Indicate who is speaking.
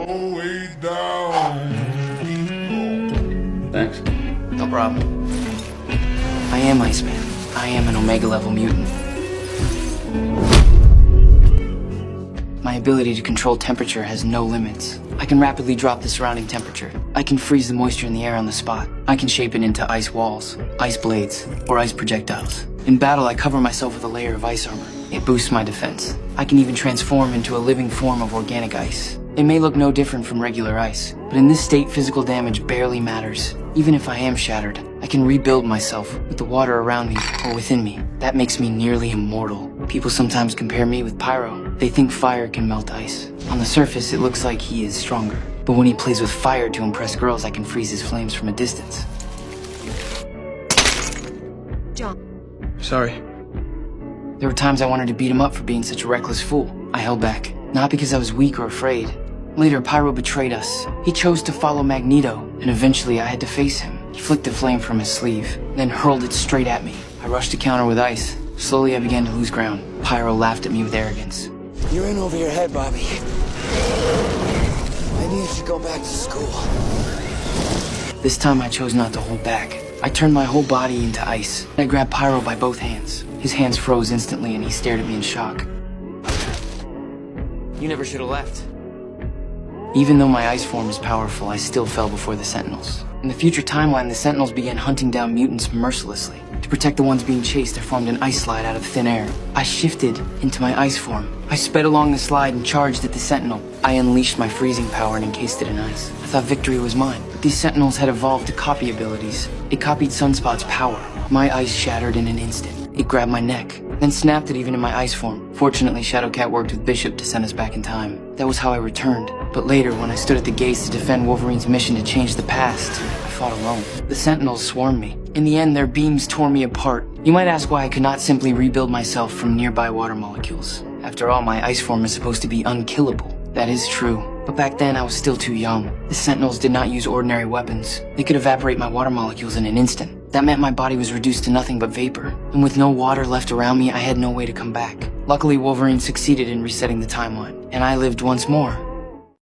Speaker 1: way down.
Speaker 2: Thanks.
Speaker 3: No problem. I am Iceman. I am an Omega level mutant. My ability to control temperature has no limits. I can rapidly drop the surrounding temperature. I can freeze the moisture in the air on the spot. I can shape it into ice walls, ice blades, or ice projectiles. In battle, I cover myself with a layer of ice armor. It boosts my defense. I can even transform into a living form of organic ice. It may look no different from regular ice, but in this state, physical damage barely matters. Even if I am shattered, I can rebuild myself with the water around me or within me. That makes me nearly immortal. People sometimes compare me with Pyro. They think fire can melt ice. On the surface, it looks like he is stronger. But when he plays with fire to impress girls, I can freeze his flames from a distance.
Speaker 4: John.
Speaker 3: Sorry. There were times I wanted to beat him up for being such a reckless fool. I held back, not because I was weak or afraid. Later, Pyro betrayed us. He chose to follow Magneto, and eventually I had to face him. He flicked a flame from his sleeve, then hurled it straight at me. I rushed to counter with ice. Slowly, I began to lose ground. Pyro laughed at me with arrogance.
Speaker 5: You're in over your head, Bobby. Maybe you should go back to school.
Speaker 3: This time I chose not to hold back. I turned my whole body into ice. I grabbed Pyro by both hands. His hands froze instantly and he stared at me in shock. You never should have left. Even though my ice form is powerful, I still fell before the Sentinels. In the future timeline, the Sentinels began hunting down mutants mercilessly. To protect the ones being chased, I formed an ice slide out of thin air. I shifted into my ice form. I sped along the slide and charged at the Sentinel. I unleashed my freezing power and encased it in ice. I thought victory was mine, but these Sentinels had evolved to copy abilities. It copied Sunspot's power. My ice shattered in an instant. It grabbed my neck, then snapped it even in my ice form. Fortunately, Shadowcat worked with Bishop to send us back in time. That was how I returned. But later, when I stood at the gates to defend Wolverine's mission to change the past, I fought alone. The Sentinels swarmed me. In the end, their beams tore me apart. You might ask why I could not simply rebuild myself from nearby water molecules. After all, my ice form is supposed to be unkillable. That is true. But back then, I was still too young. The Sentinels did not use ordinary weapons. They could evaporate my water molecules in an instant. That meant my body was reduced to nothing but vapor. And with no water left around me, I had no way to come back. Luckily, Wolverine succeeded in resetting the timeline, and I lived once more.